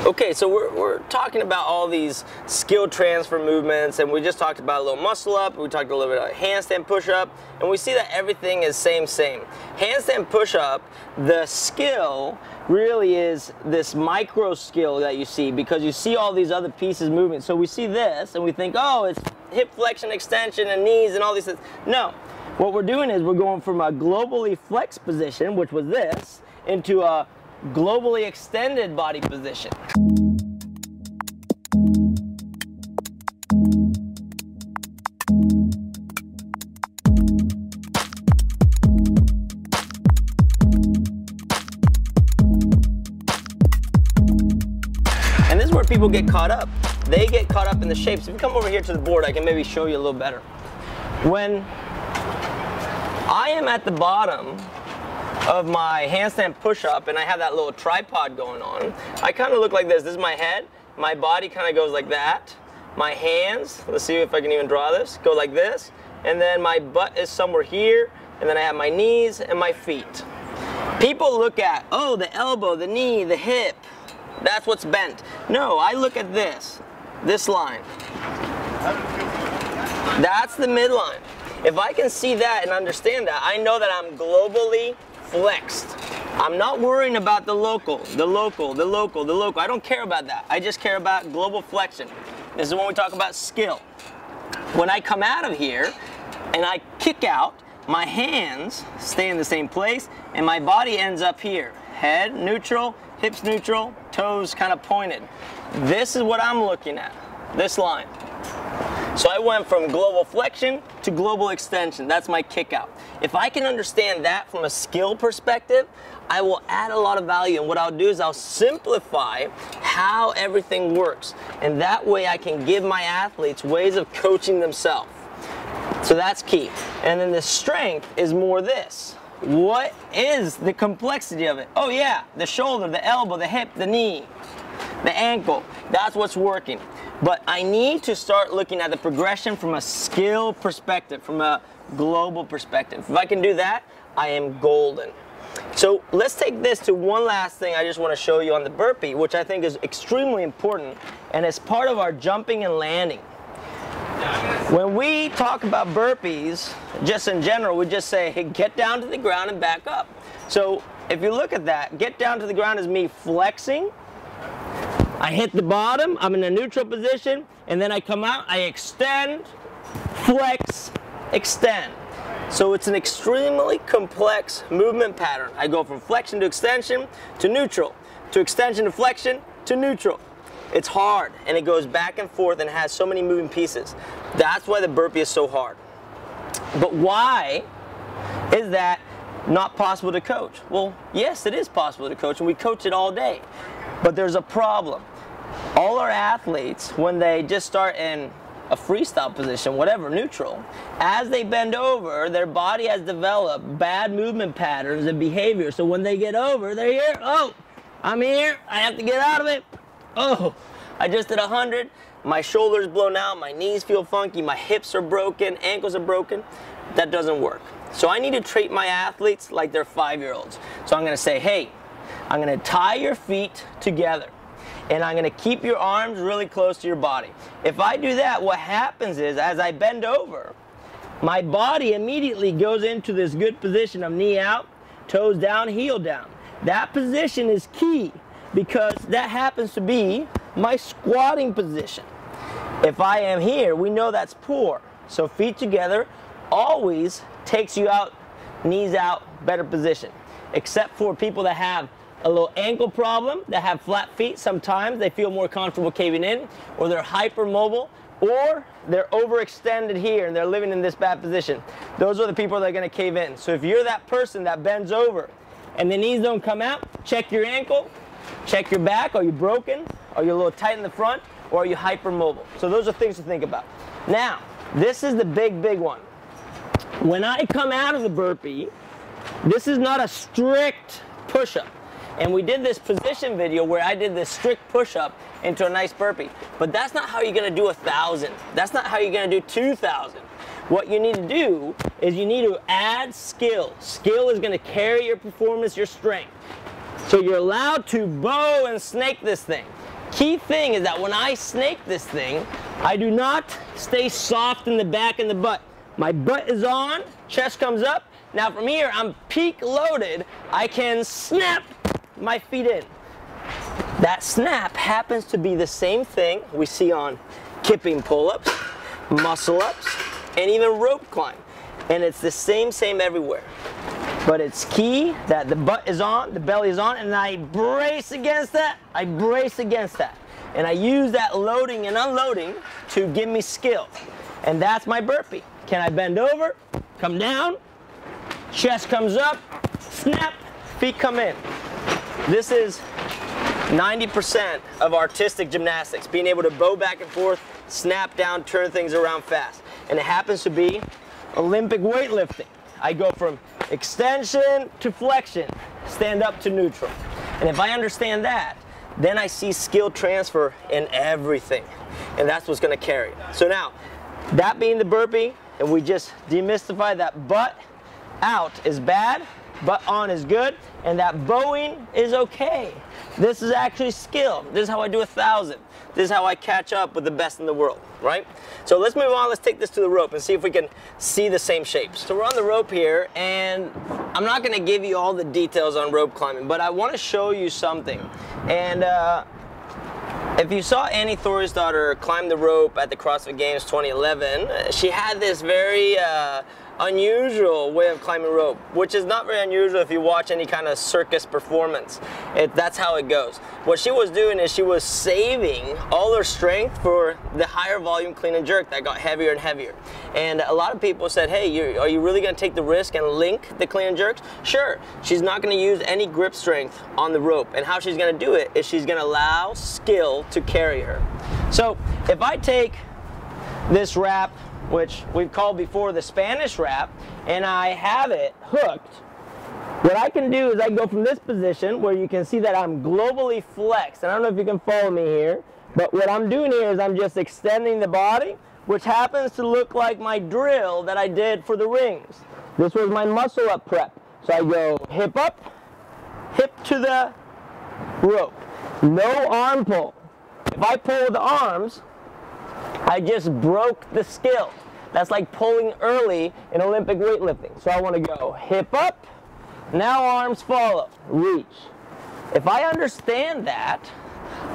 Okay, so we're talking about all these skill transfer movements, and we just talked about a little muscle up, we talked a little bit about handstand push-up, and we see that everything is same. Handstand push-up, the skill really is this micro skill that you see, because you see all these other pieces moving. So we see this, and we think, oh, it's hip flexion, extension, and knees, and all these things. No, what we're doing is we're going from a globally flexed position, which was this, into a globally extended body position. And this is where people get caught up. They get caught up in the shapes. If you come over here to the board, I can maybe show you a little better. When I am at the bottom of my handstand push-up and I have that little tripod going on, I kind of look like this. This is my head. My body kind of goes like that. My hands, let's see if I can even draw this, go like this. And then my butt is somewhere here. And then I have my knees and my feet. People look at, oh, the elbow, the knee, the hip. That's what's bent. No, I look at this line. That's the midline. If I can see that and understand that, I know that I'm globally flexed. I'm not worrying about the local. I don't care about that. I just care about global flexion. This is when we talk about skill. When I come out of here and I kick out, my hands stay in the same place and my body ends up here. Head neutral, hips neutral, toes kind of pointed. This is what I'm looking at, this line. So I went from global flexion to global extension. That's my kick out. If I can understand that from a skill perspective, I will add a lot of value. And what I'll do is I'll simplify how everything works. And that way I can give my athletes ways of coaching themselves. So that's key. And then the strength is more this. What is the complexity of it? Oh yeah, the shoulder, the elbow, the hip, the knee, the ankle. That's what's working. But I need to start looking at the progression from a skill perspective, from a global perspective. If I can do that, I am golden. So let's take this to one last thing I just want to show you on the burpee, which I think is extremely important, and it's part of our jumping and landing. When we talk about burpees, just in general, we just say, hey, get down to the ground and back up. So if you look at that, get down to the ground is me flexing. I hit the bottom, I'm in a neutral position, and then I come out, I extend, flex, extend. So it's an extremely complex movement pattern. I go from flexion to extension to neutral, to extension to flexion to neutral. It's hard, and it goes back and forth and has so many moving pieces. That's why the burpee is so hard. But why is that not possible to coach? Well, yes, it is possible to coach, and we coach it all day. But there's a problem. All our athletes, when they just start in a freestyle position, whatever, neutral, as they bend over, their body has developed bad movement patterns and behavior. So when they get over, they're here, oh, I'm here, I have to get out of it. Oh, I just did 100, my shoulder's blown out, my knees feel funky, my hips are broken, ankles are broken. That doesn't work. So I need to treat my athletes like they're 5-year-olds. So I'm gonna say, hey, I'm gonna tie your feet together and I'm gonna keep your arms really close to your body. If I do that, what happens is as I bend over, my body immediately goes into this good position of knee out, toes down, heel down. That position is key because that happens to be my squatting position. If I am here, we know that's poor. So feet together always takes you out, knees out, better position. Except for people that have a little ankle problem, that have flat feet, sometimes they feel more comfortable caving in, or they're hypermobile, or they're overextended here and they're living in this bad position. Those are the people that are gonna cave in. So if you're that person that bends over and the knees don't come out, check your ankle, check your back. Are you broken? Are you a little tight in the front? Or are you hypermobile? So those are things to think about. Now, this is the big one. When I come out of the burpee, this is not a strict push-up. And we did this position video where I did this strict push-up into a nice burpee. But that's not how you're gonna do 1,000. That's not how you're gonna do 2,000. What you need to do is you need to add skill. Skill is gonna carry your performance, your strength. So you're allowed to bow and snake this thing. key thing is that when I snake this thing, I do not stay soft in the back and the butt. My butt is on, chest comes up. Now from here, I'm peak loaded. I can snap my feet in. That snap happens to be the same thing we see on kipping pull-ups, muscle-ups, and even rope climb. And it's the same everywhere. But it's key that the butt is on, the belly is on, and I brace against that. I brace against that. And I use that loading and unloading to give me skill. And that's my burpee. Can I bend over, come down, chest comes up, snap, feet come in. This is 90% of artistic gymnastics, being able to bow back and forth, snap down, turn things around fast. And it happens to be Olympic weightlifting. I go from extension to flexion, stand up to neutral. And if I understand that, then I see skill transfer in everything. And that's what's gonna carry. So now, that being the burpee, and we just demystify that butt out is bad, butt on is good, and that bowing is okay. This is actually skill. This is how I do 1,000. This is how I catch up with the best in the world, right? So let's move on, let's take this to the rope and see if we can see the same shapes. So we're on the rope here, and I'm not gonna give you all the details on rope climbing, but I wanna show you something. And if you saw Annie Thorisdottir climb the rope at the CrossFit Games 2011, she had this very unusual way of climbing rope, which is not very unusual if you watch any kind of circus performance. That's how it goes. What she was doing is she was saving all her strength for the higher volume clean and jerk that got heavier and heavier. And a lot of people said, hey, are you really going to take the risk and link the clean and jerks? Sure. She's not going to use any grip strength on the rope. And how she's going to do it is she's going to allow skill to carry her. So if I take this wrap, which we've called before the Spanish wrap, and I have it hooked, what I can do is I go from this position where you can see that I'm globally flexed. And I don't know if you can follow me here, but what I'm doing here is I'm just extending the body, which happens to look like my drill that I did for the rings. This was my muscle up prep. So I go hip up, hip to the rope. No arm pull. If I pull with the arms, I just broke the skill. That's like pulling early in Olympic weightlifting. So I want to go hip up, now arms follow, reach. If I understand that,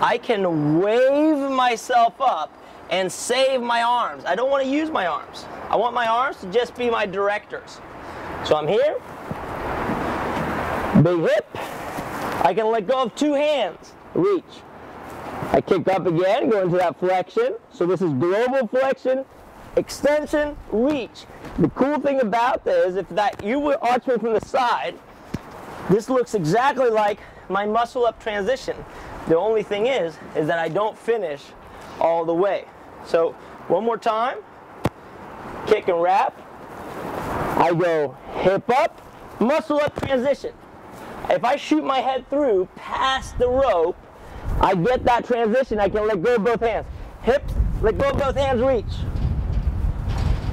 I can wave myself up and save my arms. I don't want to use my arms. I want my arms to just be my directors. So I'm here, big hip. I can let go of two hands, reach. I kick up again, go into that flexion. So this is global flexion, extension, reach. The cool thing about this is if you were arch me from the side, this looks exactly like my muscle up transition. The only thing is that I don't finish all the way. So one more time, kick and wrap. I go hip up, muscle up transition. If I shoot my head through past the rope, I get that transition, I can let go of both hands. Hips, let go of both hands, reach.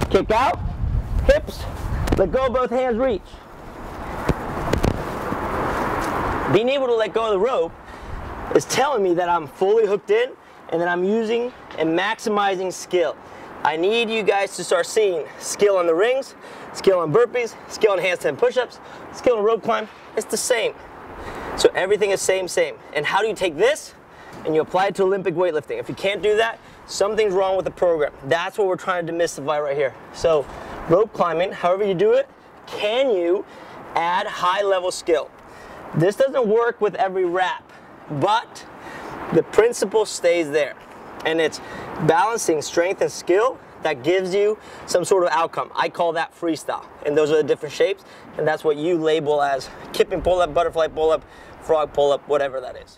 Kick out, hips, let go of both hands, reach. Being able to let go of the rope is telling me that I'm fully hooked in and that I'm using and maximizing skill. I need you guys to start seeing skill on the rings, skill on burpees, skill on handstand push-ups, skill on rope climb. It's the same. So everything is same. And how do you take this and you apply it to Olympic weightlifting? If you can't do that, something's wrong with the program. That's what we're trying to demystify right here. So rope climbing, however you do it, can you add high-level skill? This doesn't work with every wrap, but the principle stays there. And it's balancing strength and skill that gives you some sort of outcome. I call that freestyle. And those are the different shapes, and that's what you label as kipping pull-up, butterfly pull-up, frog pull-up, whatever that is.